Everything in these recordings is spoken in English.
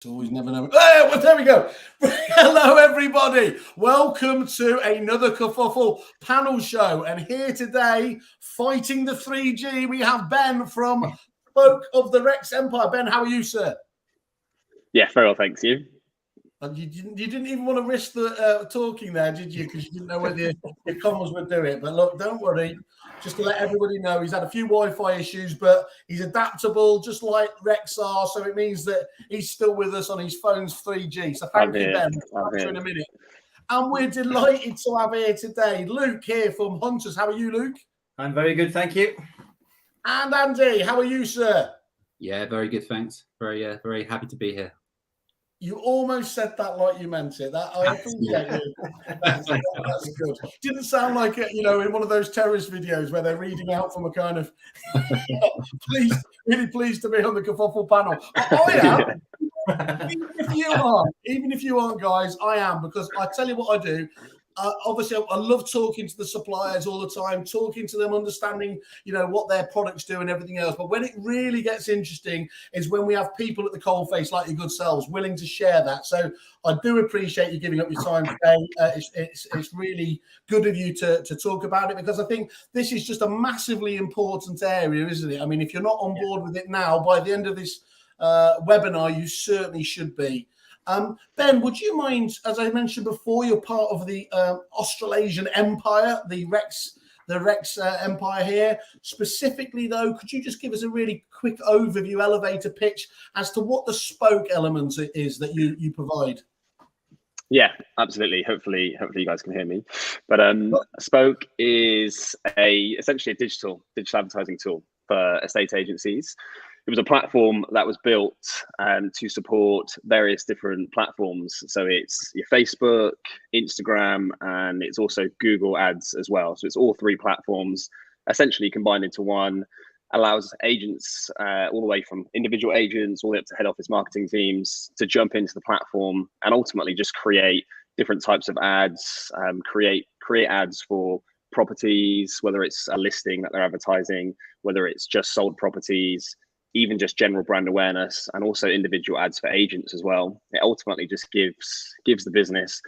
Always never know. Oh, well, there we go. Hello, everybody. Welcome to another Kerfuffle panel show. And here today, fighting the 3G, we have Ben from Folk of the Rex Empire. Ben, how are you, sir? Yeah, very well, thanks. You? And you didn't even want to risk the talking there, did you? Because you didn't know whether your comms would do it. But look, don't worry. Just to let everybody know, he's had a few Wi-Fi issues, but he's adaptable, just like Rex are. So it means that he's still with us on his phone's 3G. So thank you, Ben. I'll in a minute. And we're delighted to have here today Luke here from Hunters. How are you, Luke? I'm very good, thank you. And Andy, how are you, sir? Yeah, very good, thanks. Very happy to be here. You almost said that like you meant it. That I appreciate you. That's good. Didn't sound like it, in one of those terrorist videos where they're reading out from a kind of really pleased to be on the Kerfuffle panel. I am. Even if you aren't, guys, I am, because I tell you what I do. Obviously, I love talking to the suppliers all the time, talking to them, understanding, what their products do and everything else. But when it really gets interesting is when we have people at the coalface like your good selves willing to share that. So I do appreciate you giving up your time today. It's really good of you to talk about it, because I think this is just a massively important area, isn't it? I mean, if you're not on board with it now, by the end of this webinar, you certainly should be. Ben, would you mind, as I mentioned before, you're part of the Australasian Empire, the Rex Empire here. Specifically, though, could you just give us a really quick overview, elevator pitch, as to what the spoke element is that you provide? Yeah, absolutely. Hopefully you guys can hear me. But Spoke is essentially a digital advertising tool for estate agencies. It was a platform that was built to support various different platforms. So it's your Facebook, Instagram, and it's also Google Ads as well. So it's all three platforms essentially combined into one. Allows agents all the way from individual agents all the way up to head office marketing teams to jump into the platform and ultimately just create different types of ads, create ads for properties, whether it's a listing that they're advertising, whether it's just sold properties, even just general brand awareness, and also individual ads for agents as well. It ultimately just gives the business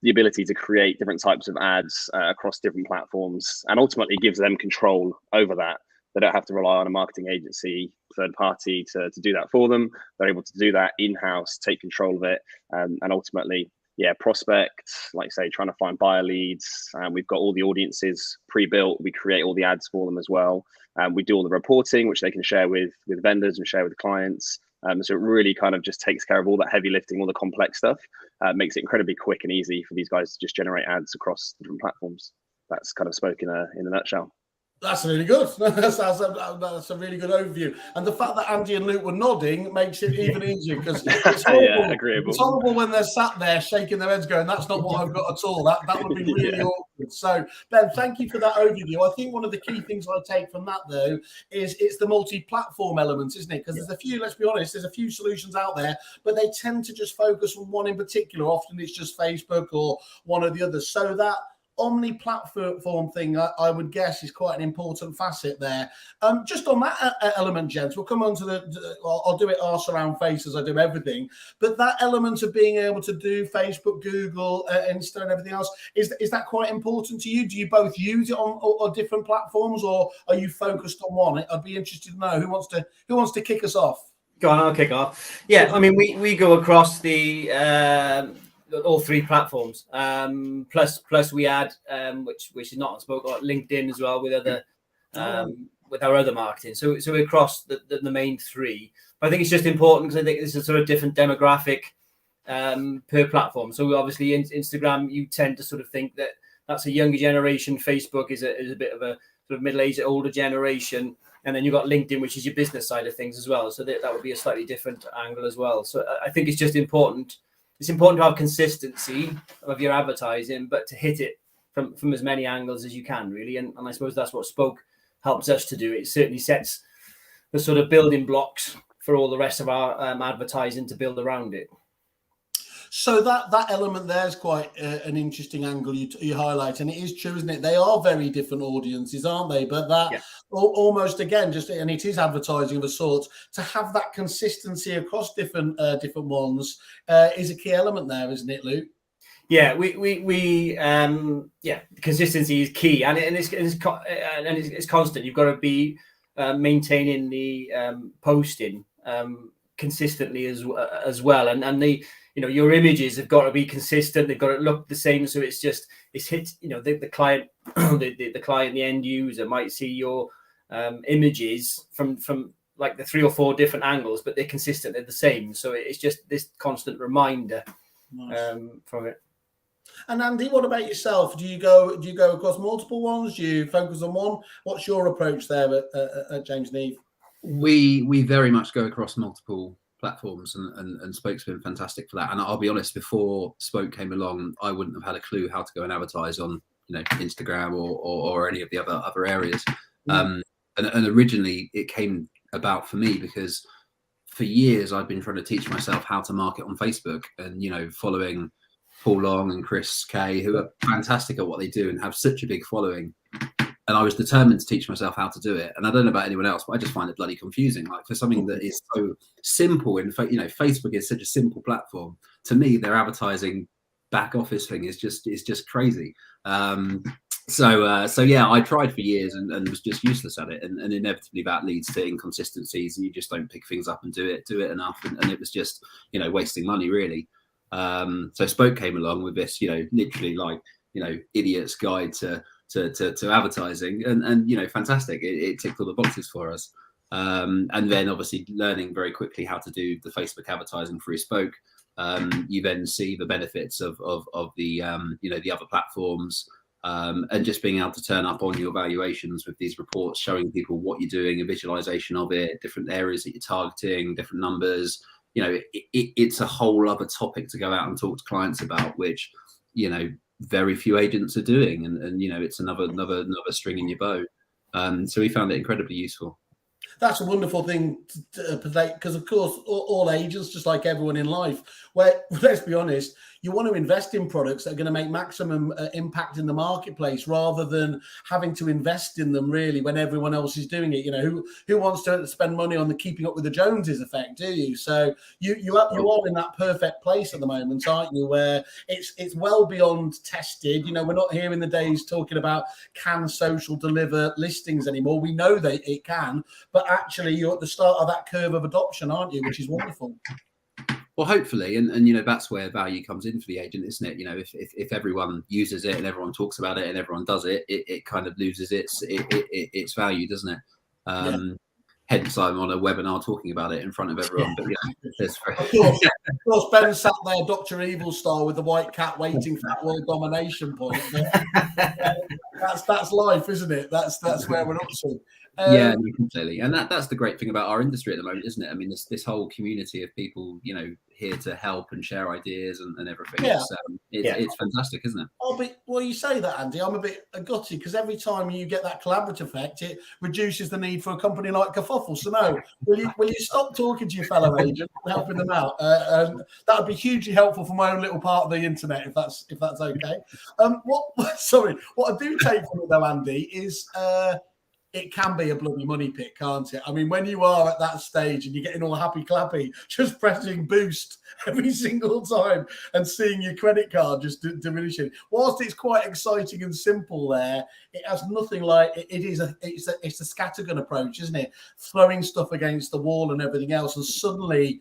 the ability to create different types of ads across different platforms, and ultimately gives them control over that. They don't have to rely on a marketing agency, third party to do that for them. They're able to do that in-house, take control of it, and ultimately, prospect, like say, trying to find buyer leads. We've got all the audiences pre-built. We create all the ads for them as well. We do all the reporting, which they can share with vendors and share with clients. So it really kind of just takes care of all that heavy lifting, all the complex stuff, makes it incredibly quick and easy for these guys to just generate ads across different platforms. That's kind of Spoke in a nutshell. That's really good. That's a really good overview. And the fact that Andy and Luke were nodding makes it even easier, because it's horrible. Agreeable. It's horrible when they're sat there shaking their heads going, that's not what I've got at all. That would be really awkward. So, Ben, thank you for that overview. I think one of the key things I take from that, though, is it's the multi-platform element, isn't it? Because there's a few, let's be honest, there's a few solutions out there, but they tend to just focus on one in particular. Often it's just Facebook or one or the other. So that omni-platform thing, I would guess, is quite an important facet there. Just on that element, gents, we'll come on to I'll do it arse around face as I do everything, but that element of being able to do Facebook, Google, Insta and everything else, is that quite important to you? Do you both use it on different platforms, or are you focused on one? I'd be interested to know who wants to kick us off. Go on, I'll kick off. Yeah, I mean, we go across the all three platforms. Plus we add which is not on Spoke, like LinkedIn as well with other with our other marketing. So across the main three. But I think it's just important because I think there's a sort of different demographic per platform. So obviously Instagram, you tend to sort of think that that's a younger generation. Facebook is a bit of a sort of middle-aged, older generation. And then you've got LinkedIn, which is your business side of things as well. So that would be a slightly different angle as well. So I think it's just important. It's important to have consistency of your advertising, but to hit it from as many angles as you can, really. And I suppose that's what Spoke helps us to do. It certainly sets the sort of building blocks for all the rest of our advertising to build around it. So that element there is quite an interesting angle you highlight, and it is true, isn't it? They are very different audiences, aren't they? But that almost again, and it is advertising of a sort. To have that consistency across different ones is a key element there, isn't it, Luke? Yeah, consistency is key, and it's constant. You've got to be maintaining the posting consistently as well, and the your images have got to be consistent. They've got to look the same, so it's hit. The client, the client, the end user might see your images from like the 3 or 4 different angles, but they're consistent. They're the same, so it's just this constant reminder from it. And Andy, what about yourself? Do you go across multiple ones? Do you focus on one? What's your approach there at James Neve? We very much go across multiple platforms, and Spoke's been fantastic for that. And I'll be honest, before Spoke came along, I wouldn't have had a clue how to go and advertise on Instagram or any of the other areas. And originally it came about for me because for years I'd been trying to teach myself how to market on Facebook, and following Paul Long and Chris Kay, who are fantastic at what they do and have such a big following. And I was determined to teach myself how to do it. And I don't know about anyone else, but I just find it bloody confusing. Like, for something that is so simple, Facebook is such a simple platform. To me, their advertising back office thing is just crazy. So I tried for years and was just useless at it. And inevitably that leads to inconsistencies, and you just don't pick things up and do it enough. And it was just, wasting money really. So Spoke came along with this, literally like, idiot's guide to advertising, and fantastic. It ticked all the boxes for us. And then obviously learning very quickly how to do the Facebook advertising through Spoke. You then see the benefits of the the other platforms, and just being able to turn up on your valuations with these reports showing people what you're doing, a visualization of it, different areas that you're targeting, different numbers. It's a whole other topic to go out and talk to clients about, which very few agents are doing, and it's another string in your bow. So we found it incredibly useful. That's a wonderful thing to because of course all agents, just like everyone in life, where let's be honest, you want to invest in products that are going to make maximum impact in the marketplace, rather than having to invest in them really when everyone else is doing it. Who wants to spend money on the keeping up with the Joneses effect, do you? So you are in that perfect place at the moment, aren't you, where it's well beyond tested. We're not here in the days talking about can social deliver listings anymore. We know that it can, but actually you're at the start of that curve of adoption, aren't you, which is wonderful. Well, hopefully, and that's where value comes in for the agent, isn't it? If everyone uses it and everyone talks about it and everyone does it, it kind of loses its value, doesn't it? Hence, I'm on a webinar talking about it in front of everyone. But of course, Ben sat there, Dr. Evil style, with the white cat, waiting for that world domination point. That's life, isn't it? That's where we're up to. Yeah, completely. And that's the great thing about our industry at the moment, isn't it? I mean, this whole community of people, here to help and share ideas and everything. Yeah. It's fantastic, isn't it? Well, you say that, Andy. I'm a bit gutty because every time you get that collaborative effect, it reduces the need for a company like Kerfuffle. So no, will you stop talking to your fellow agents and helping them out? That would be hugely helpful for my own little part of the internet, if that's okay. What I do take from it though, Andy, is it can be a bloody money pit, can't it? I mean, when you are at that stage and you're getting all happy clappy, just pressing boost every single time and seeing your credit card just diminishing. Whilst it's quite exciting and simple there, it has nothing like it's a scattergun approach, isn't it? Throwing stuff against the wall and everything else. And suddenly,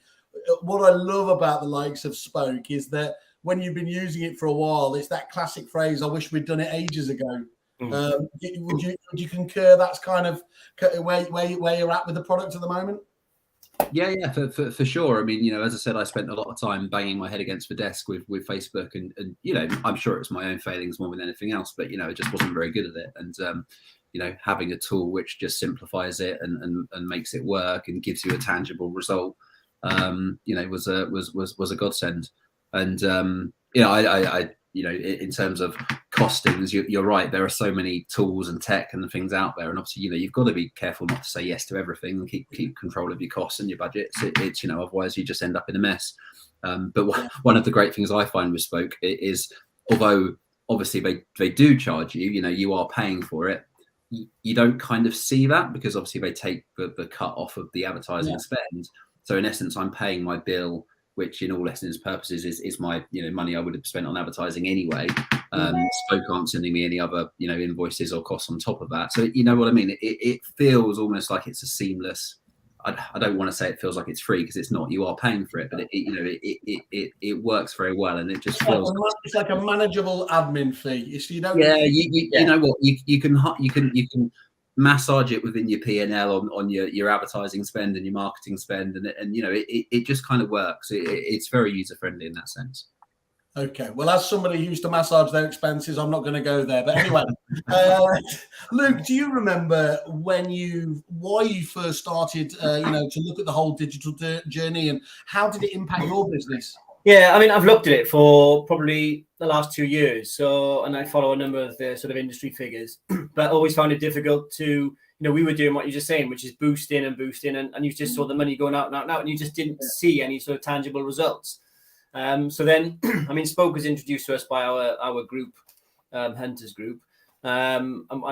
what I love about the likes of Spoke is that when you've been using it for a while, it's that classic phrase, I wish we'd done it ages ago. Would you concur that's kind of where you're at with the product at the moment? Yeah, for sure. I mean, as I said, I spent a lot of time banging my head against the desk with Facebook, and I'm sure it's my own failings more than anything else, but I just wasn't very good at it. And having a tool which just simplifies it and makes it work and gives you a tangible result, was a godsend. And I in terms of costings, you're right. There are so many tools and tech and things out there, and obviously, you've got to be careful not to say yes to everything and keep control of your costs and your budgets. It's otherwise you just end up in a mess. But one of the great things I find with Spoke is, although obviously they do charge you, you are paying for it. You don't kind of see that because obviously they take the cut off of the advertising spend. So in essence, I'm paying my bill, which in all essence purposes is my money I would have spent on advertising anyway. Spoke aren't sending me any other invoices or costs on top of that. So you know what I mean? It feels almost like it's a seamless. I don't want to say it feels like it's free because it's not. You are paying for it, but it works very well, and it just feels. It's like a manageable admin fee. So you don't. Yeah, you know what you can massage it within your P&L on your advertising spend and your marketing spend, and it just kind of works. It's very user friendly in that sense. Okay, well, as somebody who used to massage their expenses, I'm not going to go there. But anyway, Luke, do you remember why you first started, to look at the whole digital journey, and how did it impact your business? Yeah, I mean, I've looked at it for probably the last 2 years. And I follow a number of the sort of industry figures, but I always found it difficult to, we were doing what you're just saying, which is boosting, and you just saw the money going out, and you just didn't see any sort of tangible results. So then, I mean, Spoke was introduced to us by our group, Hunters Group. I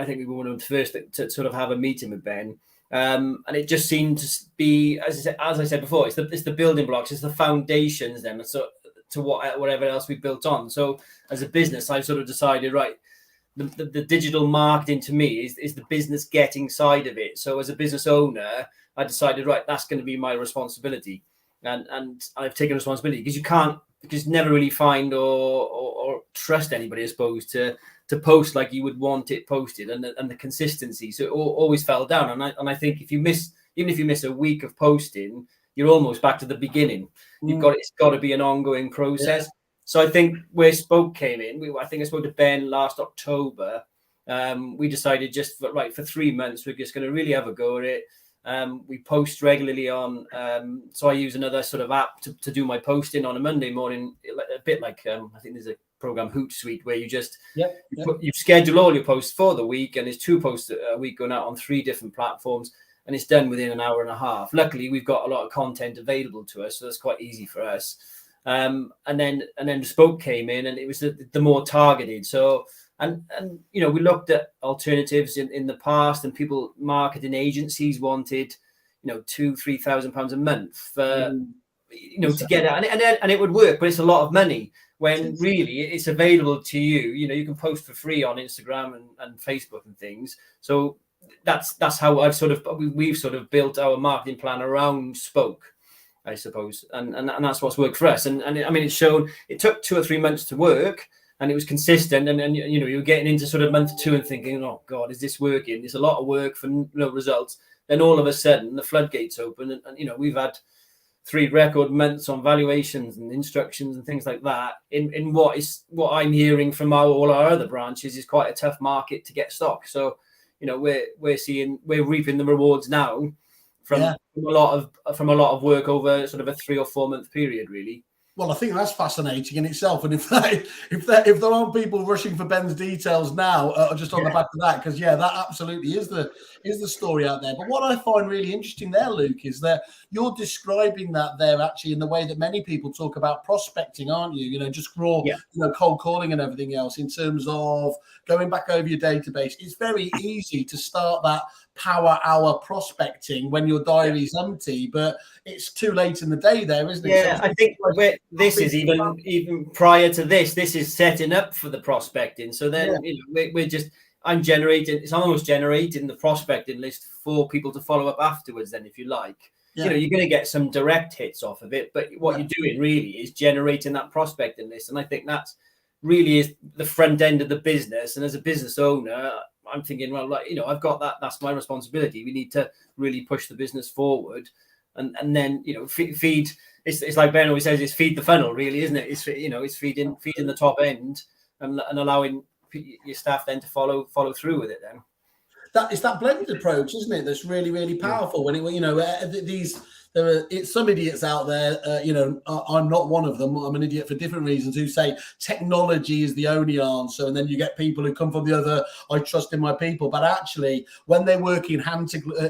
think we were one of the first to sort of have a meeting with Ben. And it just seemed to be, as I said before, it's the building blocks, it's the foundations then, so to whatever else we built on. So as a business, I sort of decided, right, the digital marketing to me is the business getting side of it. So as a business owner, I decided, right, that's going to be my responsibility. And I've taken responsibility because you never really find or trust anybody, I suppose, to post like you would want it posted, and the consistency. So it always fell down. And I think even if you miss a week of posting, you're almost back to the beginning. It's got to be an ongoing process. Yeah. So I think where Spoke came in, I think I spoke to Ben last October. We decided for 3 months, we're just going to really have a go at it. We post regularly on, so I use another sort of app to do my posting on a Monday morning, a bit like I think there's a program Hootsuite where you just you schedule all your posts for the week, and there's 2 posts a week going out on 3 different platforms, and it's done within an hour and a half. Luckily, we've got a lot of content available to us, so that's quite easy for us. And then Spoke came in, and it was the more targeted. So. And we looked at alternatives in the past, and people, marketing agencies wanted, £2,000-3,000 a month for, to get it, and it would work, but it's a lot of money when really it's available to you. You can post for free on Instagram and Facebook and things. So that's how we've sort of built our marketing plan around Spoke, I suppose, and that's what's worked for us. And I mean, it took 2 or 3 months to work. And it was consistent, and you're getting into sort of month 2 and thinking, oh God, is this working? It's a lot of work for no results. Then all of a sudden, the floodgates open, and we've had 3 record months on valuations and instructions and things like that. In what I'm hearing from all our other branches is quite a tough market to get stock. So we're reaping the rewards now from a lot of work over sort of a 3 or 4 month period, really. Well, I think that's fascinating in itself, and if there aren't people rushing for Ben's details now, just on the back of that, because that absolutely is the story out there. But what I find really interesting there, Luke, is that you're describing that there actually in the way that many people talk about prospecting, aren't you? Just raw, cold calling and everything else. In terms of going back over your database, it's very easy to start that power hour prospecting when your diary's empty, but it's too late in the day there, isn't it? Yeah, so I think this is even prior to this is setting up for the prospecting. So then I'm almost generating the prospecting list for people to follow up afterwards then, if you like. You're going to get some direct hits off of it, but what you're doing really is generating that prospecting list. And I think that's really is the front end of the business. And as a business owner, I'm thinking, well, I've got that. That's my responsibility. We need to really push the business forward, and then feed. It's like Ben always says, it's feed the funnel, really, isn't it? It's feeding the top end and allowing your staff then to follow through with it. Then it's that blended approach, isn't it? That's really, really powerful. When these some idiots out there, I'm not one of them. I'm an idiot for different reasons, who say technology is the only answer. And then you get people who come from the other, I trust in my people. But actually, when they work in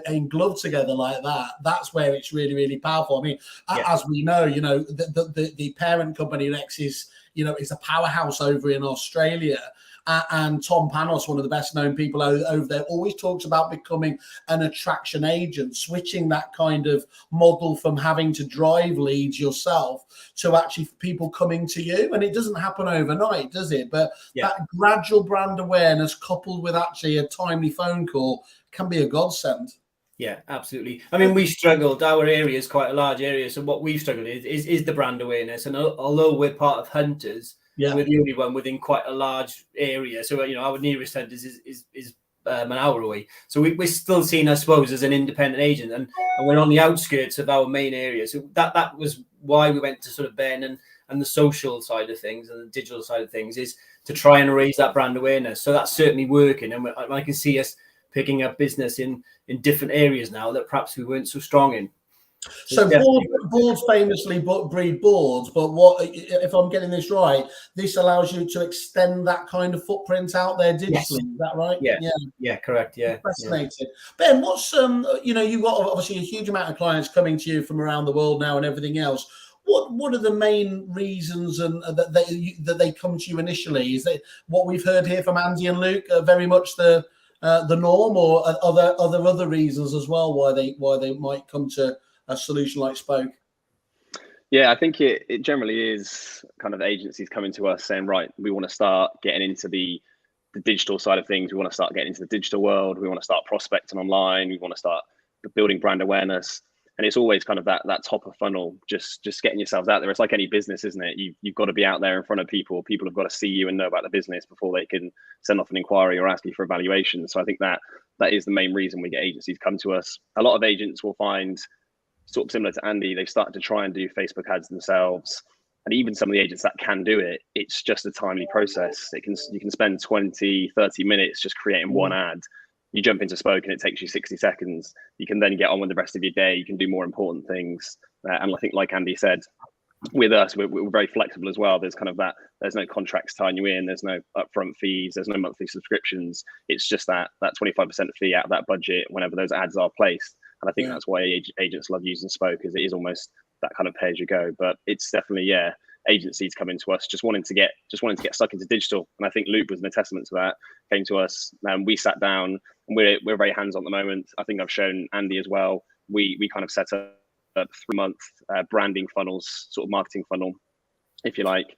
in glove together like that, that's where it's really, really powerful. I mean, as we know, the parent company Lex is a powerhouse over in Australia. And Tom Panos, one of the best known people over there, always talks about becoming an attraction agent, switching that kind of model from having to drive leads yourself to actually people coming to you. And it doesn't happen overnight, does it? But that gradual brand awareness coupled with actually a timely phone call can be a godsend. Yeah, absolutely. I mean, we struggled. Our area is quite a large area. So what we've struggled is the brand awareness. And although we're part of Hunters, we're the only one within quite a large area. So, our nearest Hunters is an hour away. So we're still seen, I suppose, as an independent agent. And we're on the outskirts of our main area. So that was why we went to sort of Ben and the social side of things and the digital side of things, is to try and raise that brand awareness. So that's certainly working. And I can see us picking up business in different areas now that perhaps we weren't so strong in. So boards famously breed boards, but what, if I'm getting this right, this allows you to extend that kind of footprint out there digitally. Yes. Is that right? Yeah, correct. Yeah, fascinating. Yeah. Ben, what's you've got obviously a huge amount of clients coming to you from around the world now and everything else. What are the main reasons that they come to you initially? Is that what we've heard here from Andy and Luke very much the norm, or are there other reasons as well why they might come to a solution like Spoke? Yeah, I think it generally is kind of agencies coming to us saying, right, we want to start getting into the digital side of things. We want to start getting into the digital world. We want to start prospecting online. We want to start building brand awareness. And it's always kind of that top of funnel, just getting yourselves out there. It's like any business, isn't it? You've got to be out there in front of people. People have got to see you and know about the business before they can send off an inquiry or ask you for a valuation. So I think that is the main reason we get agencies come to us. A lot of agents will find, sort of similar to Andy, they've started to try and do Facebook ads themselves. And even some of the agents that can do it, it's just a timely process. You can spend 20, 30 minutes just creating one ad. You jump into Spoke and it takes you 60 seconds. You can then get on with the rest of your day. You can do more important things. And I think, like Andy said, with us, we're very flexible as well. There's kind of that, there's no contracts tying you in. There's no upfront fees. There's no monthly subscriptions. It's just that 25% fee out of that budget whenever those ads are placed. And I think that's why agents love using Spoke, is it is almost that kind of pay as you go. But it's definitely, agencies coming to us just wanting to get stuck into digital. And I think Luke was a testament to that. Came to us and we sat down, and we're very hands on at the moment. I think I've shown Andy as well. We kind of set up 3-month branding funnels, sort of marketing funnel, if you like,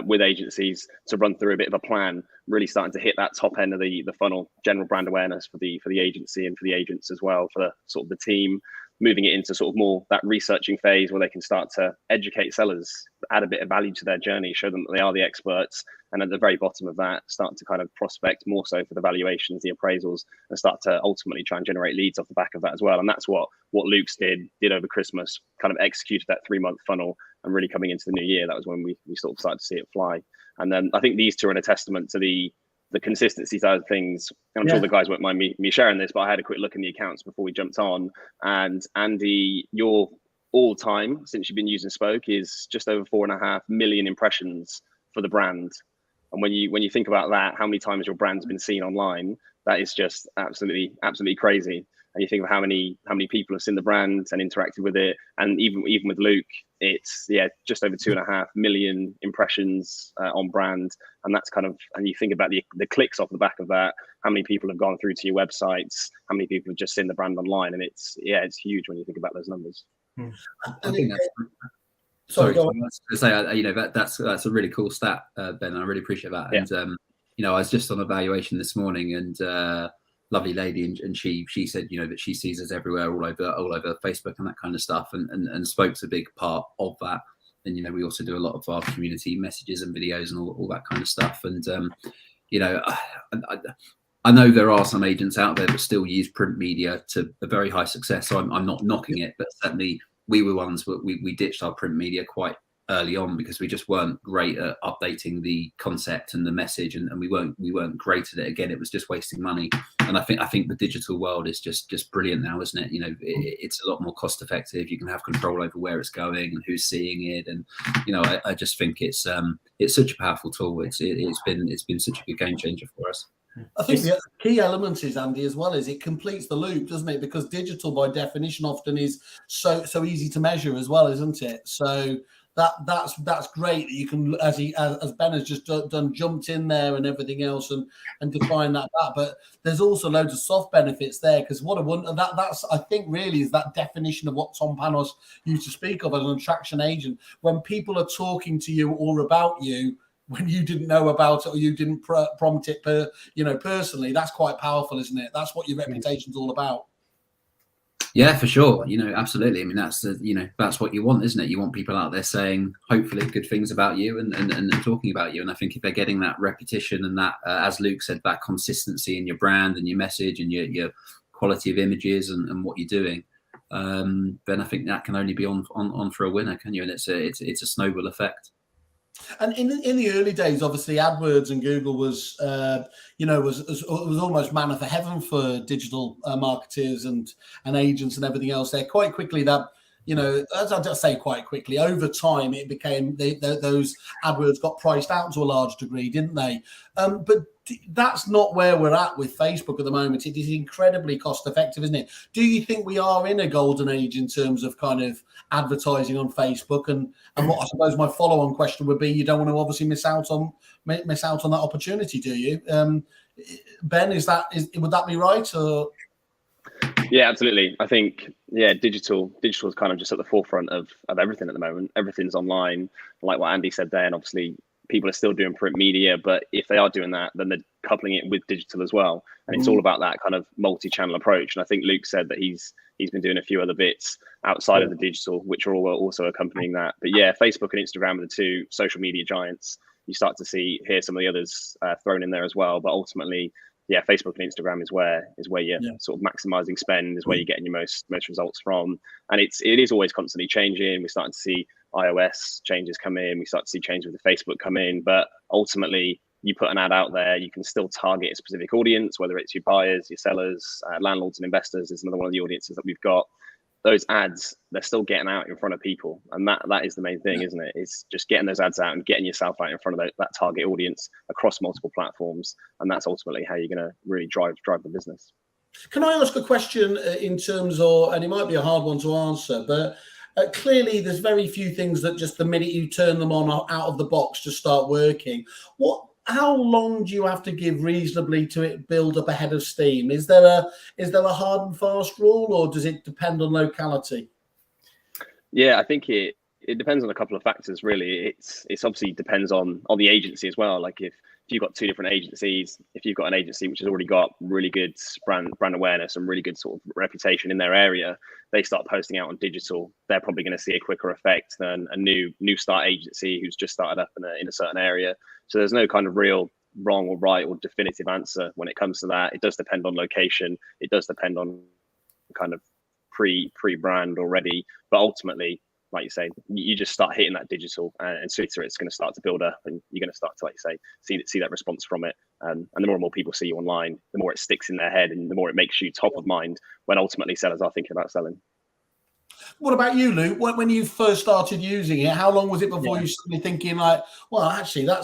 with agencies to run through a bit of a plan, really starting to hit that top end of the funnel, general brand awareness for the agency and for the agents as well, for sort of the team, moving it into sort of more that researching phase where they can start to educate sellers, add a bit of value to their journey, show them that they are the experts. And at the very bottom of that, start to kind of prospect more so for the valuations, the appraisals, and start to ultimately try and generate leads off the back of that as well. And that's what Luke's did over Christmas, kind of executed that 3-month funnel. And really coming into the new year, that was when we sort of started to see it fly. And then I think these two are a testament to the consistency side of things. And I'm sure the guys won't mind me sharing this, but I had a quick look in the accounts before we jumped on. And Andy, your all time since you've been using Spoke is just over 4.5 million impressions for the brand. And when you think about that, how many times your brand's been seen online, that is just absolutely crazy. And you think of how many people have seen the brand and interacted with it. And even with Luke, it's just over 2.5 million impressions on brand. And that's kind of, and you think about the clicks off the back of that, how many people have gone through to your websites, how many people have just seen the brand online, and it's huge when you think about those numbers. I think that's sorry to say, that's a really cool stat, Ben. I really appreciate that. And I was just on a valuation this morning, and lovely lady, and she said that she sees us everywhere, all over Facebook and that kind of stuff, and Spoke's a big part of that. And we also do a lot of our community messages and videos and all that kind of stuff. And I know there are some agents out there that still use print media to a very high success, so I'm not knocking it, but certainly we were ones we ditched our print media quite early on because we just weren't great at updating the concept and the message, and we weren't great at it. Again, it was just wasting money. And I think the digital world is just brilliant now, isn't it? You know, it's a lot more cost effective. You can have control over where it's going and who's seeing it, and you know, I just think it's such a powerful tool. It's been such a good game changer for us. I think the key element is, Andy, as well, is it completes the loop, doesn't it? Because digital, by definition, often is so easy to measure as well, isn't it? So that's great that you can, as Ben has just done, jumped in there and everything else and define that. But there's also loads of soft benefits there, because what a wonder that's I think really is that definition of what Tom Panos used to speak of as an attraction agent. When people are talking to you or about you when you didn't know about it or you didn't prompt it personally, that's quite powerful, isn't it? That's what your reputation's all about. Yeah, for sure. You know, absolutely. I mean, that's that's what you want, isn't it? You want people out there saying, hopefully, good things about you and talking about you. And I think if they're getting that repetition and that, as Luke said, that consistency in your brand and your message and your quality of images and what you're doing, then I think that can only be on for a winner, can you? And it's a snowball effect. And in the early days, obviously, AdWords and Google was almost manna for heaven for digital marketers and agents and everything else. There quite quickly that, as I just say, quite quickly over time, it became those AdWords got priced out to a large degree, didn't they? But that's not where we're at with Facebook at the moment. It is incredibly cost effective, isn't it? Do you think we are in a golden age in terms of kind of advertising on Facebook? And what I suppose my follow-on question would be, you don't want to obviously miss out on that opportunity, do you? Ben, would that be right? Or? Yeah, absolutely. I think digital is kind of just at the forefront of everything at the moment. Everything's online, like what Andy said there, and obviously people are still doing print media, but if they are doing that, then they're coupling it with digital as well. And it's all about that kind of multi-channel approach. And I think Luke said that he's been doing a few other bits outside of the digital, which are all also accompanying that. But yeah, Facebook and Instagram are the two social media giants. You start to hear some of the others thrown in there as well. But ultimately, yeah, Facebook and Instagram is where you're sort of maximizing spend, is where you're getting your most results from. And it is always constantly changing. We're starting to see iOS changes come in. We start to see changes with the Facebook come in. But ultimately, you put an ad out there, you can still target a specific audience, whether it's your buyers, your sellers, landlords and investors is another one of the audiences that we've got. Those ads, they're still getting out in front of people. And that is the main thing, isn't it? It's just getting those ads out and getting yourself out in front of that target audience across multiple platforms. And that's ultimately how you're going to really drive the business. Can I ask a question in terms of, and it might be a hard one to answer, but clearly there's very few things that just the minute you turn them on out of the box just start working. How long do you have to give reasonably to it build up a head of steam? Is there a hard and fast rule, or does it depend on locality? Yeah, I think it depends on a couple of factors, really. It's obviously depends on the agency as well. Like if you've got two different agencies, if you've got an agency which has already got really good brand awareness and really good sort of reputation in their area, they start posting out on digital, they're probably going to see a quicker effect than a new start agency who's just started up in a certain area. So there's no kind of real wrong or right or definitive answer when it comes to that. It does depend on location. It does depend on kind of pre-brand already. But ultimately, like you say, you just start hitting that digital, and sooner it's going to start to build up, and you're going to start to, like you say, see that response from it. And the more and more people see you online, the more it sticks in their head, and the more it makes you top of mind when ultimately sellers are thinking about selling. What about you, Luke? When you first started using it, how long was it before you started thinking like, well, actually, I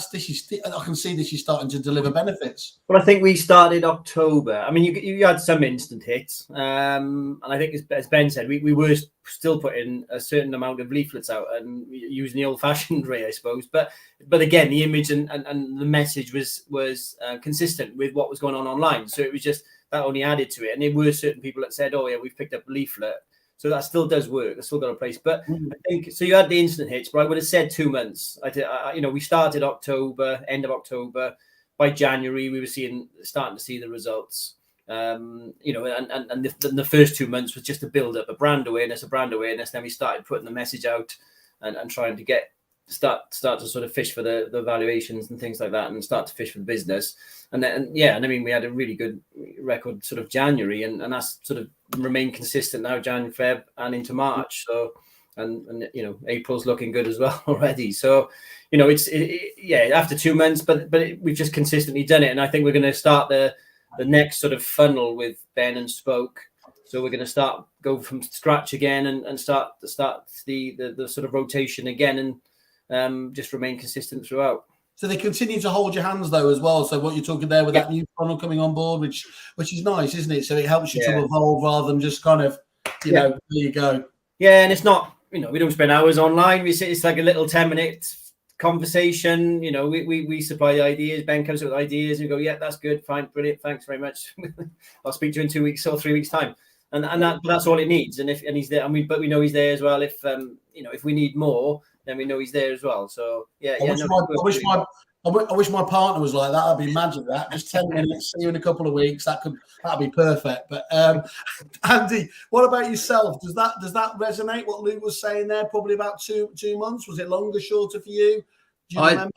can see this is starting to deliver benefits? Well, I think we started October. I mean, you had some instant hits, and I think as Ben said, we were still putting a certain amount of leaflets out and using the old-fashioned way, I suppose. But again, the image and the message was consistent with what was going on online. So it was just that only added to it. And there were certain people that said, "Oh yeah, we've picked up a leaflet." So that still does work. It's still got a place. But I think, so you had the instant hits, but I would have said 2 months. We started October, end of October. By January, we were starting to see the results. And the first 2 months was just a build up, a brand awareness. Then we started putting the message out and trying to start to sort of fish for the valuations and things like that, and start to fish for the business. And I mean, we had a really good record sort of January, and that's sort of remained consistent now, Jan, Feb, and into March. So and you know, April's looking good as well already. So, you know, yeah, after 2 months, but we've just consistently done it, and I think we're going to start the next sort of funnel with Ben and Spoke. So we're going to go from scratch again and start the sort of rotation again, and just remain consistent throughout. So they continue to hold your hands though as well. So what you're talking there with that new funnel coming on board, which is nice, isn't it? So it helps you to evolve rather than just kind of, you know, there you go. Yeah, and it's not, you know, we don't spend hours online. It's like a little 10-minute conversation. You know, we supply the ideas. Ben comes up with ideas and we go, yeah, that's good, fine, brilliant, thanks very much. I'll speak to you in 2 weeks or 3 weeks time. And that's all it needs. And he's there, but we know he's there as well. If you know, if we need more, then we know he's there as well. So I wish my partner was like that. That'd be magic. That just 10 minutes, see you in a couple of weeks. That'd be perfect. But Andy, what about yourself? Does that resonate? What Luke was saying there? Probably about two months. Was it longer, shorter for you? Do you remember?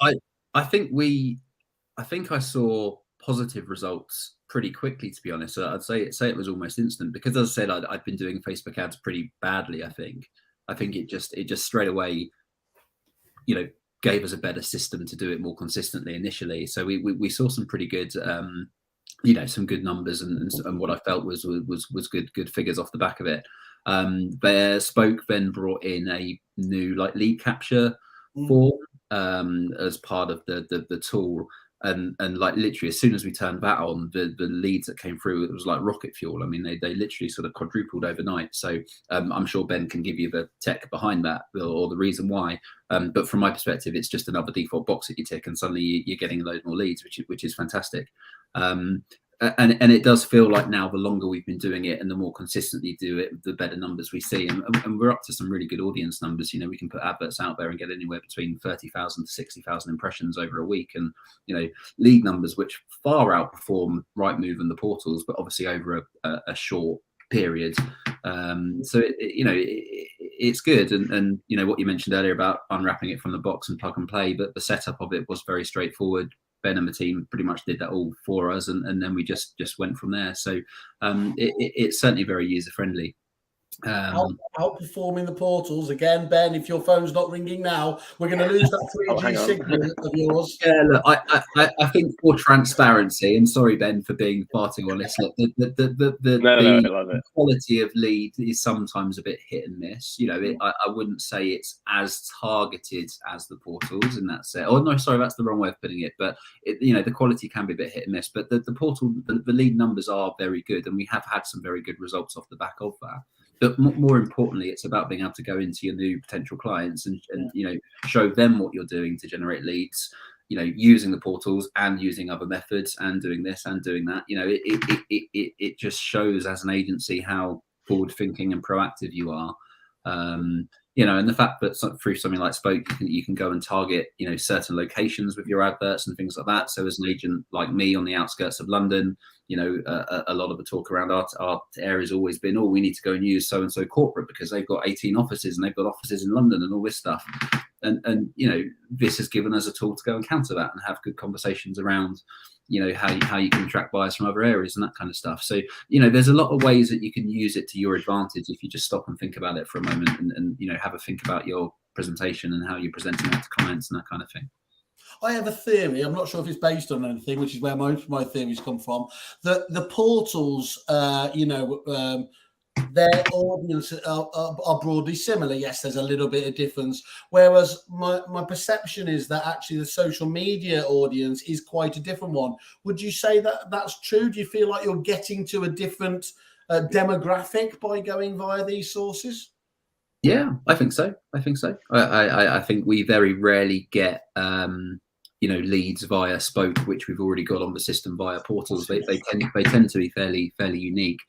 I think I saw positive results pretty quickly, to be honest. So I'd say it was almost instant, because as I said, I'd been doing Facebook ads pretty badly. I think it just straight away, you know, gave us a better system to do it more consistently initially. So we saw some pretty good, you know, some good numbers and what I felt was good figures off the back of it. Spoke then brought in a new like lead capture form as part of the tool. And like literally as soon as we turned that on, the leads that came through, it was like rocket fuel. I mean, they literally sort of quadrupled overnight. So I'm sure Ben can give you the tech behind that or the reason why. But from my perspective, it's just another default box that you tick, and suddenly you're getting a load more leads, which is fantastic. And it does feel like now the longer we've been doing it and the more consistently do it, the better numbers we see. And we're up to some really good audience numbers. You know, we can put adverts out there and get anywhere between 30,000 to 60,000 impressions over a week. And, you know, lead numbers, which far outperform Rightmove and the portals, but obviously over a short period. So, it's good. And, you know, what you mentioned earlier about unwrapping it from the box and plug and play, but the setup of it was very straightforward. Ben and the team pretty much did that all for us, and then we just went from there. So it's certainly very user friendly. Outperforming the portals again, Ben. If your phone's not ringing now, we're going to lose that 3G signal of yours. Yeah, look, I think for transparency, and sorry Ben for being far too honest, look, the quality of lead is sometimes a bit hit and miss. You know, I wouldn't say it's as targeted as the portals in that set. Oh no, sorry, that's the wrong way of putting it. But you know, the quality can be a bit hit and miss. But the portal, the lead numbers are very good, and we have had some very good results off the back of that. But more importantly, it's about being able to go into your new potential clients and you know, show them what you're doing to generate leads, you know, using the portals and using other methods and doing this and doing that. You know, it just shows as an agency how forward thinking and proactive you are. You know, and the fact that through something like Spoke, you can go and target, you know, certain locations with your adverts and things like that. So as an agent like me on the outskirts of London, you know, a lot of the talk around our area has always been, oh, we need to go and use so-and-so corporate because they've got 18 offices and they've got offices in London and all this stuff. And you know, this has given us a tool to go and counter that and have good conversations around, you know, how you can attract buyers from other areas and that kind of stuff. So, you know, there's a lot of ways that you can use it to your advantage if you just stop and think about it for a moment and you know, have a think about your presentation and how you're presenting that to clients and that kind of thing. I have a theory. I'm not sure if it's based on anything, which is where most of my theories come from. That the portals, you know, their audience are broadly similar. Yes, there's a little bit of difference. Whereas my perception is that actually the social media audience is quite a different one. Would you say that that's true? Do you feel like you're getting to a different demographic by going via these sources? Yeah, I think so. I think we very rarely get you know, leads via Spoke, which we've already got on the system via portals. They tend to be fairly unique.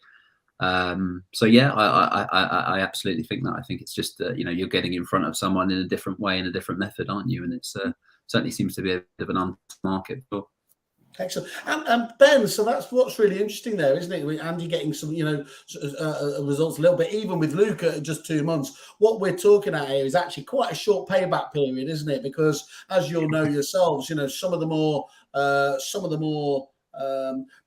So yeah, I absolutely think that. I think it's just you know, you're getting in front of someone in a different way, in a different method, aren't you? And it's certainly seems to be a bit of an untapped market. Excellent. And Ben, so that's what's really interesting there, isn't it? Andy getting some, you know, results a little bit, even with Luke at just 2 months. What we're talking at here is actually quite a short payback period, isn't it? Because as you'll know yourselves, you know, some of the more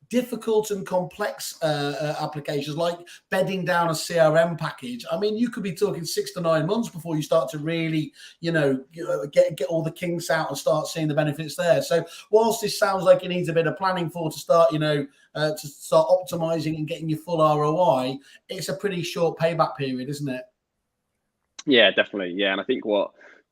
difficult and complex applications like bedding down a CRM package, I mean, you could be talking 6 to 9 months before you start to really, get all the kinks out and start seeing the benefits there. So whilst this sounds like it needs a bit of planning to start, to start optimizing and getting your full ROI, it's a pretty short payback period, isn't it? Yeah, definitely. Yeah, and I think what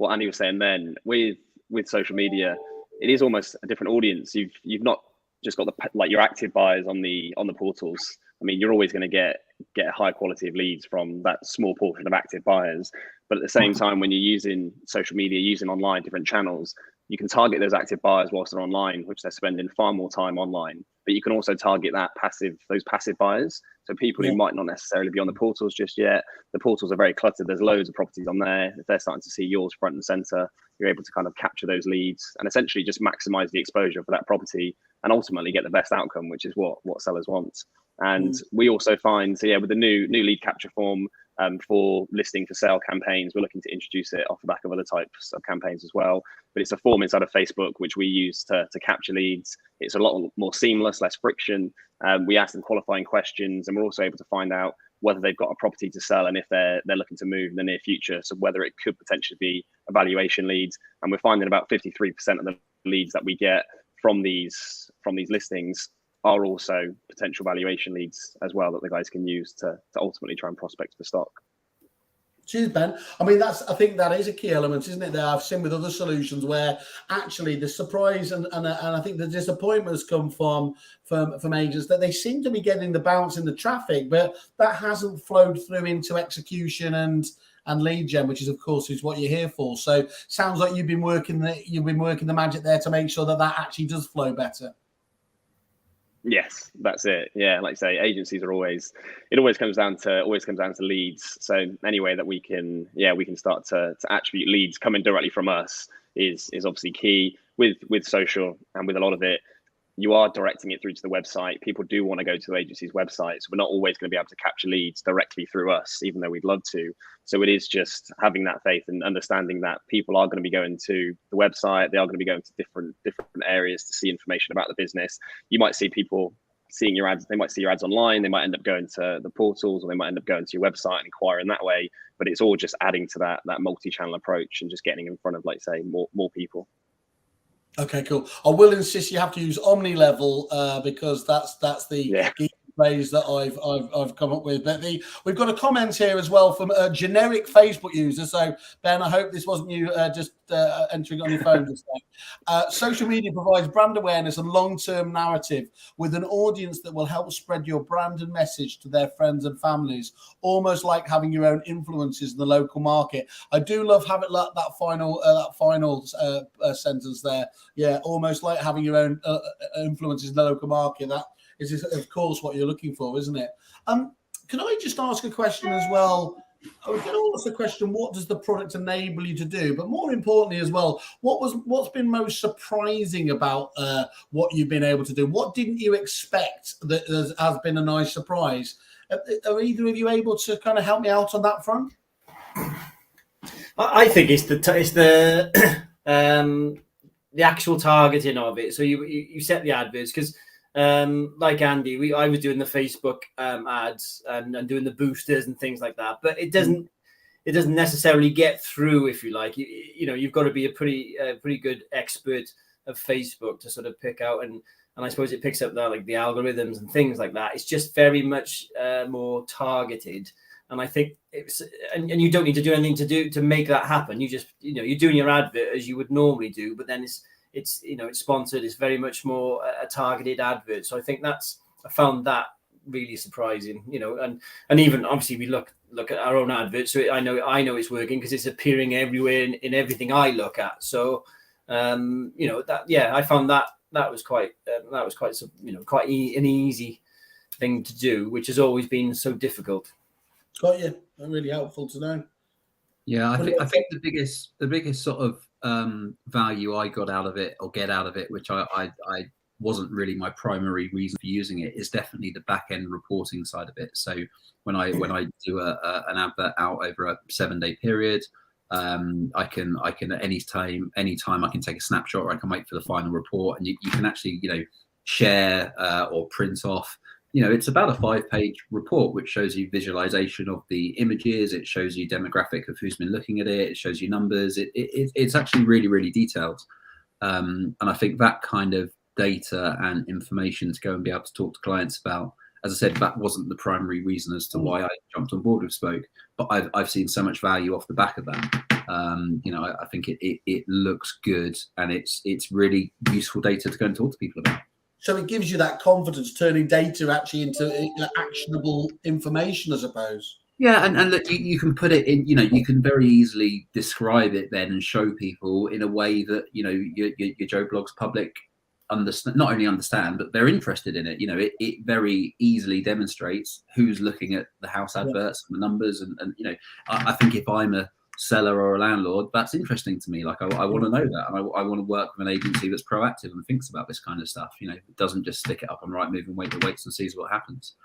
Andy was saying then with social media, it is almost a different audience. You've not just got your active buyers on the portals. I mean, you're always going to get a high quality of leads from that small portion of active buyers. But at the same time, when you're using social media, using online different channels, you can target those active buyers whilst they're online, which they're spending far more time online. But you can also target those passive buyers. So people who might not necessarily be on the portals just yet. The portals are very cluttered. There's loads of properties on there. If they're starting to see yours front and center, you're able to kind of capture those leads and essentially just maximize the exposure for that property and ultimately get the best outcome, which is what sellers want. And we also find, with the new lead capture form for listing for sale campaigns, we're looking to introduce it off the back of other types of campaigns as well. But it's a form inside of Facebook, which we use to capture leads. It's a lot more seamless, less friction. We ask them qualifying questions, and we're also able to find out whether they've got a property to sell and if they're looking to move in the near future. So whether it could potentially be a valuation lead. And we're finding about 53% of the leads that we get from these listings are also potential valuation leads as well that the guys can use to ultimately try and prospect for stock. Cheers, Ben. I mean, I think that is a key element, isn't it? That I've seen with other solutions where actually the surprise and I think the disappointment has come from agents that they seem to be getting the bounce in the traffic, but that hasn't flowed through into execution and lead gen, which is of course is what you're here for. So sounds like you've been working the magic there to make sure that actually does flow better. Yes, that's it. Yeah, like I say, agencies are always comes down to leads. So any way that we can start to attribute leads coming directly from us is obviously key. With social and with a lot of it, you are directing it through to the website. People do want to go to the agency's website, so we're not always going to be able to capture leads directly through us, even though we'd love to. So it is just having that faith and understanding that people are going to be going to the website. They are going to be going to different areas to see information about the business. You might see people seeing your ads. They might see your ads online. They might end up going to the portals, or they might end up going to your website and inquiring that way. But it's all just adding to that multi-channel approach and just getting in front of, like say, more people. Okay, cool. I will insist you have to use omni-level because that's the phrase that I've come up with. But we've got a comment here as well from a generic Facebook user. So Ben, I hope this wasn't you just entering on your phone just now. Social media provides brand awareness and long-term narrative with an audience that will help spread your brand and message to their friends and families, almost like having your own influences in the local market. I do love having that final sentence there. Yeah, almost like having your own influences in the local market. That is, of course, what you're looking for, isn't it? Can I just ask a question as well? I was going to ask the question, what does the product enable you to do? But more importantly as well, what's been most surprising about what you've been able to do? What didn't you expect that has been a nice surprise? Are either of you able to kind of help me out on that front? I think it's the actual targeting of it. So you set the adverts because like Andy, I was doing the Facebook ads and doing the boosters and things like that, but it doesn't necessarily get through, if you like. You've got to be a pretty good expert of Facebook to sort of pick out, and I suppose it picks up that, like the algorithms and things like that. It's just very much more targeted. And I think and you don't need to do anything to make that happen. You just, you're doing your advert as you would normally do, but then it's sponsored. It's very much more a targeted advert. So I think I found that really surprising, and even obviously we look at our own adverts. So I know it's working because it's appearing everywhere in everything I look at. So, I found that was quite an easy thing to do, which has always been so difficult. Got you. That's really helpful to know. Yeah, I think the biggest sort of value I got out of it, or get out of it, which I wasn't really my primary reason for using it, is definitely the back end reporting side of it. So when I do an advert out over a 7-day period, I can at any time I can take a snapshot, or I can wait for the final report, and you can actually share or print off. It's about a 5-page report which shows you visualization of the images. It shows you demographic of who's been looking at it. It shows you numbers. It's actually really, really detailed. And I think that kind of data and information to go and be able to talk to clients about, as I said, that wasn't the primary reason as to why I jumped on board with Spoke, but I've seen so much value off the back of that. I think it looks good, and it's really useful data to go and talk to people about. So it gives you that confidence, turning data actually into actionable information, I suppose. Yeah, and look, you can put it in, you can very easily describe it then and show people in a way that, your Joe Blogs public not only understand, but they're interested in it. It very easily demonstrates who's looking at the house adverts and the numbers. And I think if I'm a seller or a landlord, that's interesting to me. Like I want to know that, and I want to work with an agency that's proactive and thinks about this kind of stuff. It doesn't just stick it up on Rightmove and waits and sees what happens.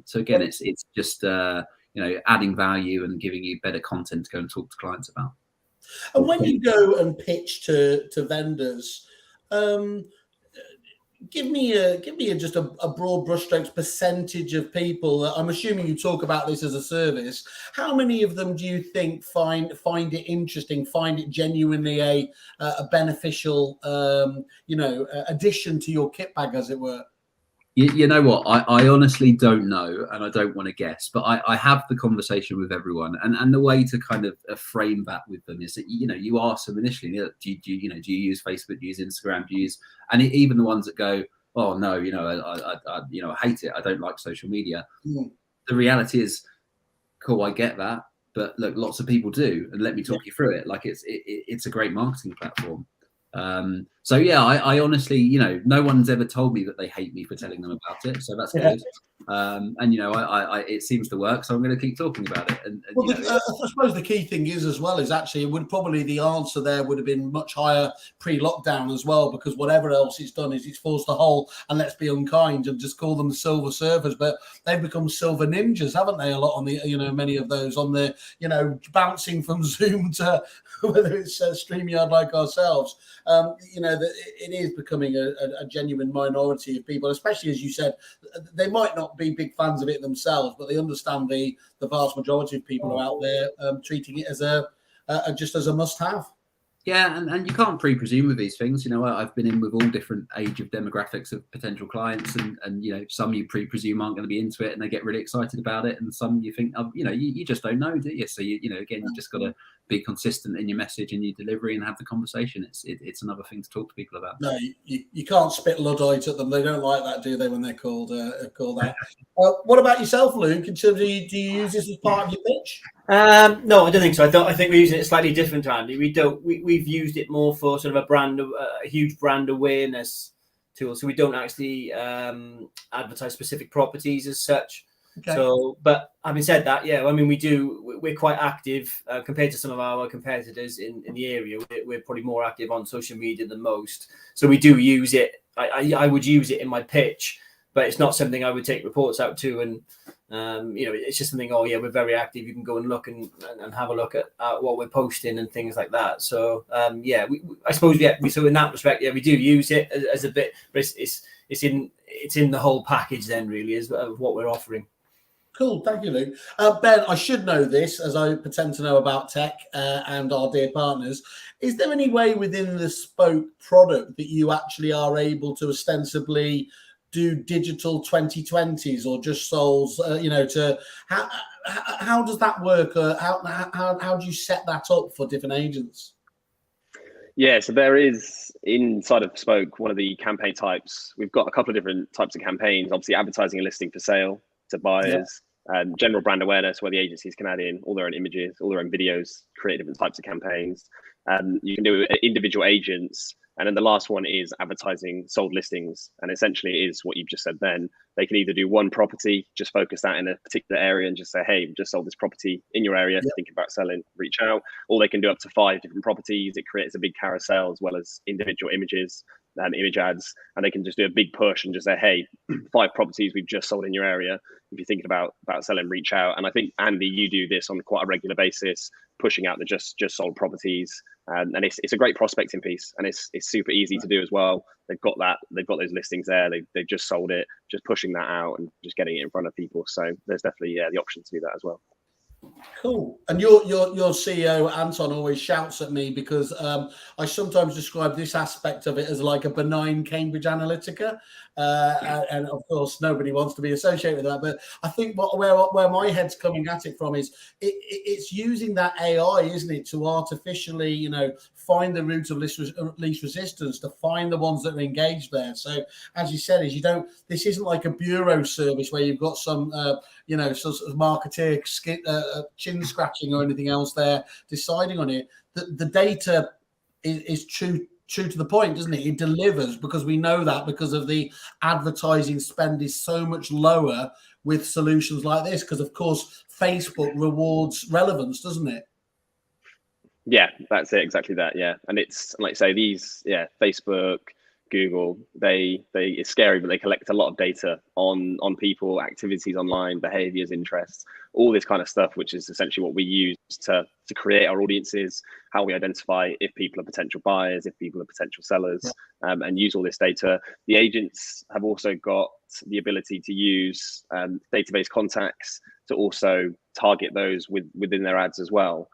So again, it's just adding value and giving you better content to go and talk to clients about. And when you go and pitch to vendors, give me just a broad brushstrokes percentage of people. I'm assuming you talk about this as a service. How many of them do you think find it interesting, find it genuinely a beneficial addition to your kit bag, as it were? You know what? I honestly don't know, and I don't want to guess, but I have the conversation with everyone, and the way to kind of frame that with them is that you ask them initially, do you use Facebook, do you use Instagram, do you use, and even the ones that go, oh no, I hate it, I don't like social media. The reality is, cool, I get that, but look, lots of people do, and let me talk you through it. Like it's a great marketing platform. So yeah, I honestly, no one's ever told me that they hate me for telling them about it, so that's good. And it seems to work, so I'm going to keep talking about it. I suppose the key thing is as well is actually the answer there would have been much higher pre-lockdown as well, because whatever else it's done is it's forced a hole, and let's be unkind and just call them the silver surfers, but they've become silver ninjas, haven't they? A lot on the many of those on the bouncing from Zoom to whether it's StreamYard like ourselves. It is becoming a genuine minority of people, especially as you said, they might not be big fans of it themselves, but they understand the vast majority of people are out there treating it as just as a must-have. Yeah, and you can't pre-presume with these things. I've been in with all different age of demographics of potential clients, and some you pre-presume aren't going to be into it and they get really excited about it, and some you think, you just don't know, do you? So again, you just got to be consistent in your message and your delivery and have the conversation. It's another thing to talk to people about. No, you can't spit Luddite at them. They don't like that, do they, when they're called out? What about yourself, Luke? In terms of, do you use this as part of your pitch? No, I don't think so. I think we're using it slightly different, Andy. We've used it more for sort of a huge brand awareness tool. So we don't actually advertise specific properties as such. Okay. So, but having said that, yeah, I mean, we're quite active compared to some of our competitors in the area. We're probably more active on social media than most. So we do use it. I would use it in my pitch, but it's not something I would take reports out to. And, it's just something, oh yeah, we're very active. You can go and look and have a look at what we're posting and things like that. So, I suppose, so in that respect, we do use it as a bit, but it's in the whole package then really is of what we're offering. Cool, thank you, Luke. Ben, I should know this as I pretend to know about tech and our dear partners. Is there any way within the Spoke product that you actually are able to ostensibly do digital 2020s or just souls? How does that work? How do you set that up for different agents? Yeah, so there is inside of Spoke, one of the campaign types. We've got a couple of different types of campaigns. Obviously, advertising and listing for sale to buyers, general brand awareness, where the agencies can add in all their own images, all their own videos, create different types of campaigns. You can do individual agents. And then the last one is advertising sold listings. And essentially it is what you've just said then. They can either do one property, just focus that in a particular area and just say, hey, we've just sold this property in your area, thinking about selling, reach out. Or they can do up to 5 different properties. It creates a big carousel as well as individual images. image ads, and they can just do a big push and just say, hey, 5 properties we've just sold in your area. If you're thinking about selling, reach out. And I think, Andy, you do this on quite a regular basis, pushing out the just sold properties. And it's a great prospecting piece, and it's super easy to do as well. They've got those listings there. They've just sold it, just pushing that out and just getting it in front of people. So there's definitely the option to do that as well. Cool. And your CEO Anton always shouts at me because I sometimes describe this aspect of it as like a benign Cambridge Analytica, and of course nobody wants to be associated with that. But I think where my head's coming at it from is it's using that AI, isn't it, to artificially find the route of least resistance, to find the ones that are engaged there. So as you said, this isn't like a bureau service where you've got some sort of marketeer chin scratching or anything else there deciding on it. The data is true to the point, isn't it? It delivers, because we know that because of the advertising spend is so much lower with solutions like this, because of course Facebook rewards relevance, doesn't it? Yeah, that's it, exactly that. Yeah, and it's like say these, Facebook, Google, it's scary, but they collect a lot of data on people, activities online, behaviors, interests, all this kind of stuff, which is essentially what we use to create our audiences, how we identify if people are potential buyers, if people are potential sellers, and use all this data. The agents have also got the ability to use database contacts to also target those within their ads as well.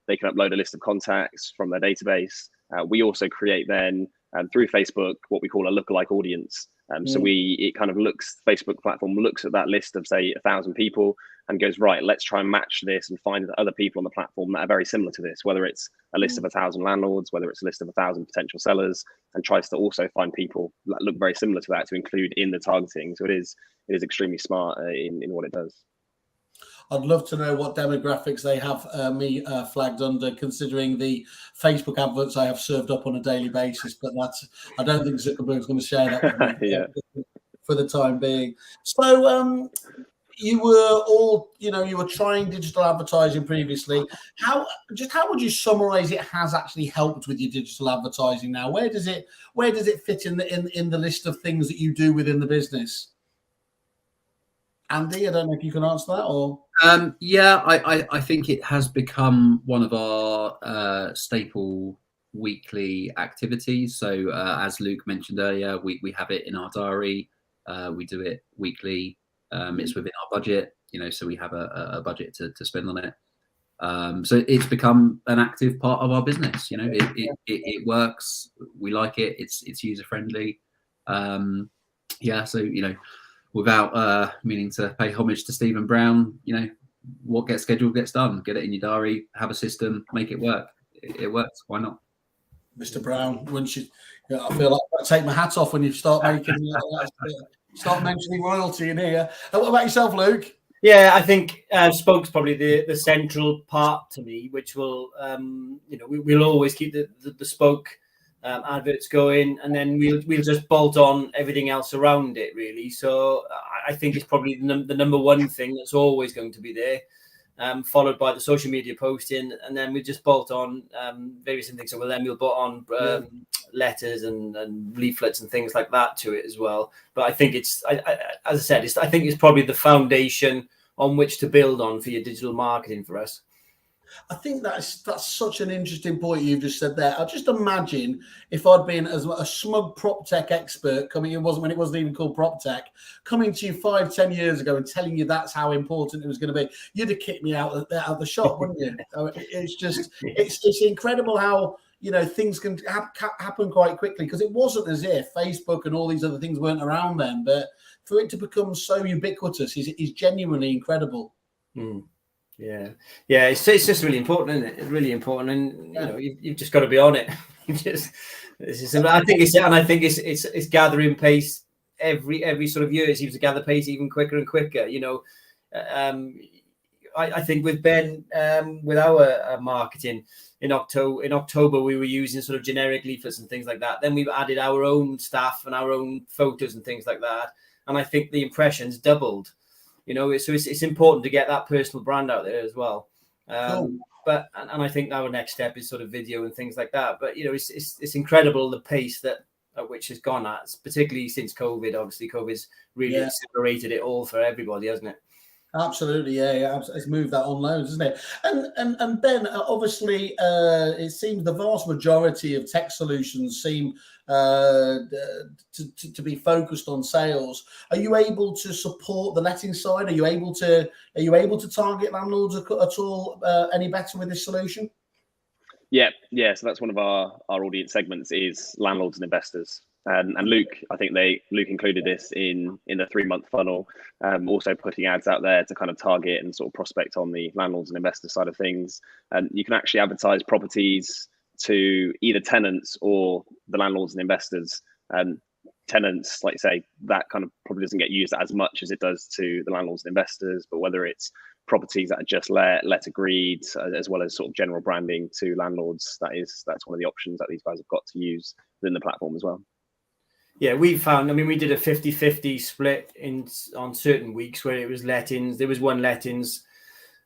They can upload a list of contacts from their database. We also create then through Facebook what we call a lookalike audience. So Facebook platform looks at that list of say 1,000 people and goes, right, let's try and match this and find other people on the platform that are very similar to this, whether it's a list of 1,000 landlords, whether it's a list of 1,000 potential sellers, and tries to also find people that look very similar to that to include in the targeting. So it is extremely smart in what it does. I'd love to know what demographics they have me flagged under, considering the Facebook adverts I have served up on a daily basis. But I don't think Zuckerberg's going to share that with me for the time being. So you were trying digital advertising previously. How would you summarize it has actually helped with your digital advertising now? Where does it fit in the list of things that you do within the business? Andy, I don't know if you can answer that or. I think it has become one of our staple weekly activities. So as Luke mentioned earlier, we have it in our diary. We do it weekly. It's within our budget, so we have a budget to spend on it. So it's become an active part of our business. It works. We like it. It's user friendly. So without meaning to pay homage to Stephen Brown, what gets scheduled gets done. Get it in your diary, have a system, make it work. It works. Why not? Mr. Brown, wouldn't you? I feel like I take my hat off when you start making start mentioning royalty in here. What about yourself, Luke? Yeah, I think Spoke's probably the central part to me, which will, we'll always keep the Spoke adverts going, and then we'll just bolt on everything else around it, really. So I think it's probably the number one thing that's always going to be there, followed by the social media posting, and then we just bolt on various things. So we'll bolt on letters and leaflets and things like that to it as well. But I think as I said, I think it's probably the foundation on which to build on for your digital marketing for us. I think that's such an interesting point you've just said there. I just imagine if I'd been as a smug proptech expert when it wasn't even called proptech, coming to you 5-10 years ago and telling you that's how important it was going to be, you'd have kicked me out of the shop, wouldn't you? It's just it's incredible how things can happen quite quickly, because it wasn't as if Facebook and all these other things weren't around then, but for it to become so ubiquitous is genuinely incredible. Yeah, it's just really important, isn't it? It's really important, and you've just got to be on it. I think it's gathering pace every sort of year. It seems to gather pace even quicker and quicker. I think with Ben, with our marketing in October, we were using sort of generic leaflets and things like that. Then we've added our own staff and our own photos and things like that, and I think the impressions doubled. So it's important to get that personal brand out there as well. Cool. But I think our next step is sort of video and things like that. But it's incredible the pace that which has gone at, particularly since COVID. Obviously, COVID's really accelerated it all for everybody, hasn't it? Absolutely, yeah. It's moved that on loads, isn't it? And Ben, obviously, it seems the vast majority of tech solutions seem to be focused on sales. Are you able to support the letting side? Are you able to target landlords at all any better with this solution? Yeah. So that's one of our audience segments is landlords and investors. And Luke, I think Luke included this in the 3-month funnel, also putting ads out there to kind of target and sort of prospect on the landlords and investor side of things. And you can actually advertise properties to either tenants or the landlords and investors. Tenants, like you say, that kind of probably doesn't get used as much as it does to the landlords and investors, but whether it's properties that are just let agreed, as well as sort of general branding to landlords, that's one of the options that these guys have got to use within the platform as well. Yeah, we found, I mean, we did a 50-50 split on certain weeks where it was lettings. There was one lettings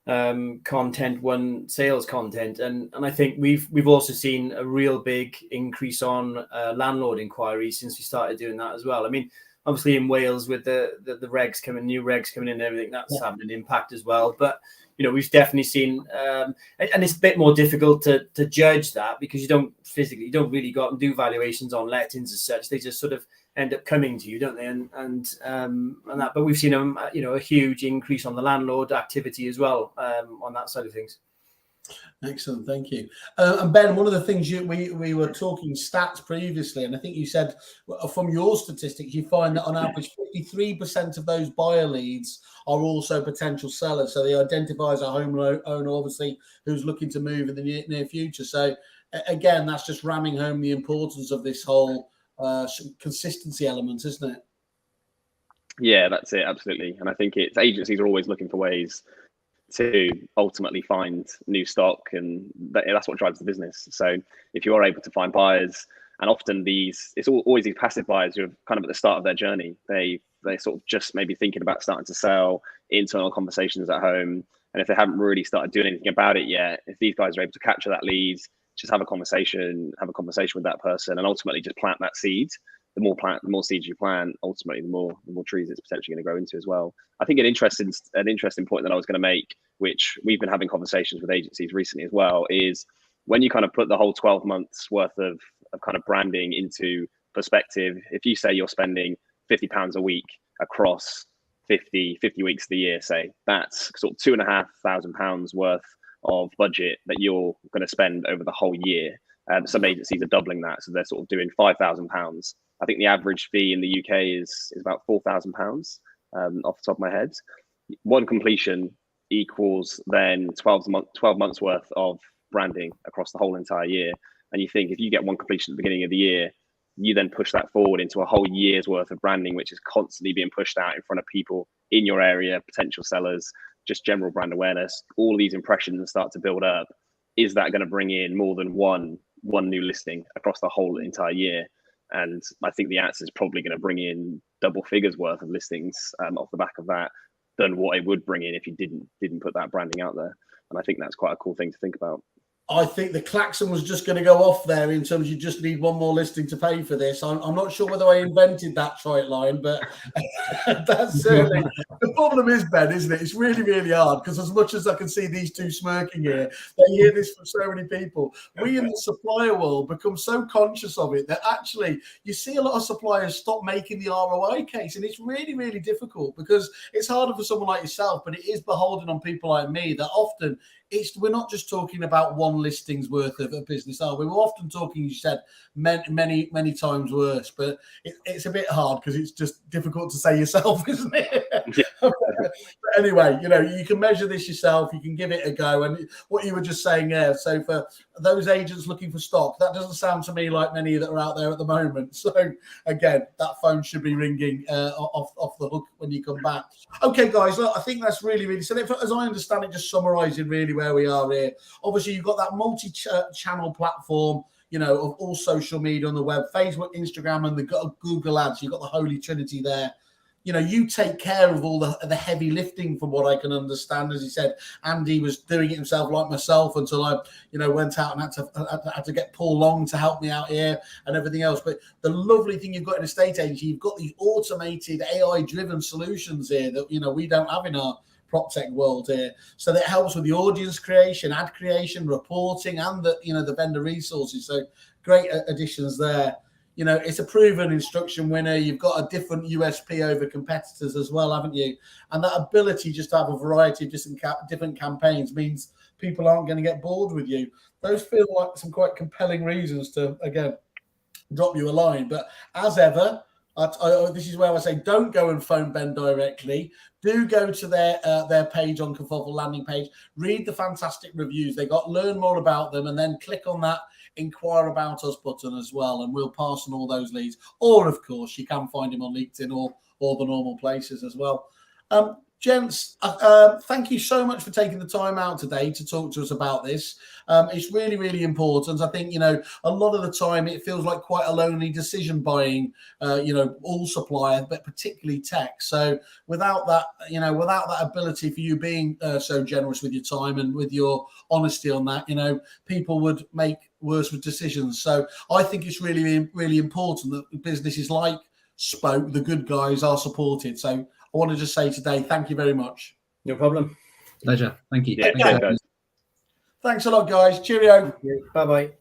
content, one sales content. And I think we've also seen a real big increase on landlord inquiries since we started doing that as well. I mean, obviously in Wales with the regs coming, new regs coming in and everything, that's having an impact as well. But, you know, we've definitely seen, and it's a bit more difficult to judge that because you don't really go out and do valuations on lettings as such. They just sort of end up coming to you, don't they? And that, but we've seen a huge increase on the landlord activity as well on that side of things. Excellent, thank you. And Ben, one of the things we were talking stats previously, and I think you said from your statistics, you find that on average 53% of those buyer leads are also potential sellers. So they identify as a home owner, obviously, who's looking to move in the near future. So again, that's just ramming home the importance of this whole consistency element, isn't it? Yeah, that's it, absolutely. And I think agencies are always looking for ways to ultimately find new stock, and that's what drives the business. So if you are able to find buyers, and often it's always these passive buyers who are kind of at the start of their journey, they sort of just maybe thinking about starting to sell, internal conversations at home, and if they haven't really started doing anything about it yet, if these guys are able to capture that lead, just have a conversation with that person, and ultimately just plant that seed. The more seeds you plant, ultimately the more trees it's potentially going to grow into as well. I think an interesting point that I was going to make, which we've been having conversations with agencies recently as well, is when you kind of put the whole 12 months worth of kind of branding into perspective. If you say you're spending £50 a week across 50 weeks of the year, say, that's sort of £2,500 worth of budget that you're going to spend over the whole year. Some agencies are doubling that, so they're sort of doing £5,000. I think the average fee in the UK is about £4,000 off the top of my head. One completion equals then 12 months worth of branding across the whole entire year. And you think if you get one completion at the beginning of the year, you then push that forward into a whole year's worth of branding, which is constantly being pushed out in front of people in your area, potential sellers, just general brand awareness. All these impressions start to build up. Is that going to bring in more than one new listing across the whole entire year? And I think the answer is probably going to bring in double figures worth of listings off the back of that than what it would bring in if you didn't put that branding out there. And I think that's quite a cool thing to think about. I think the klaxon was just going to go off there in terms of you just need one more listing to pay for this. I'm not sure whether I invented that trite line, but that's certainly the problem is, Ben, isn't it? It's really, really hard because as much as I can see these two smirking here, they hear this from so many people. We in the supplier world become so conscious of it that actually you see a lot of suppliers stop making the ROI case, and it's really, really difficult because it's harder for someone like yourself, but it is beholden on people like me that often we're not just talking about one listing's worth of a business, are we? We're often talking, you said, many times worse, but it's a bit hard because it's just difficult to say yourself, isn't it? But anyway, you can measure this yourself, you can give it a go. And what you were just saying there, so for those agents looking for stock, that doesn't sound to me like many that are out there at the moment. So again, that phone should be ringing off the hook when you come back. Okay, guys, look, I think that's really, really, so as I understand it, just summarizing really where we are here. Obviously, you've got that multi-channel platform, of all social media on the web, Facebook, Instagram, and the Google ads. You've got the holy trinity there. you take care of all the heavy lifting, from what I can understand. As he said, Andy was doing it himself, like myself, until I, went out and had to get Paul Long to help me out here and everything else. But the lovely thing you've got in a estate agency, you've got these automated AI-driven solutions here that, we don't have in our proptech world here. So that helps with the audience creation, ad creation, reporting, and the vendor resources. So great additions there. It's a proven instruction winner. You've got a different USP over competitors as well, haven't you? And that ability just to have a variety of different campaigns means people aren't going to get bored with you. Those feel like some quite compelling reasons to, again, drop you a line. But as ever, this is where I say, don't go and phone Ben directly. Do go to their page on Kerfuffle, landing page. Read the fantastic reviews they got. Learn more about them, and then click on that inquire about us button as well, and we'll pass on all those leads. Or, of course, you can find him on LinkedIn or the normal places as well. Gents, thank you so much for taking the time out today to talk to us about this. It's really, really important. I think, a lot of the time it feels like quite a lonely decision buying, all suppliers, but particularly tech. So without that ability for you being so generous with your time and with your honesty on that, people would make worse decisions. So I think it's really, really important that businesses like Spoke, the good guys, are supported. So I want to just say today, thank you very much. No problem. Pleasure. Thank you. Yeah, guys. Thanks a lot, guys. Cheerio. Bye-bye.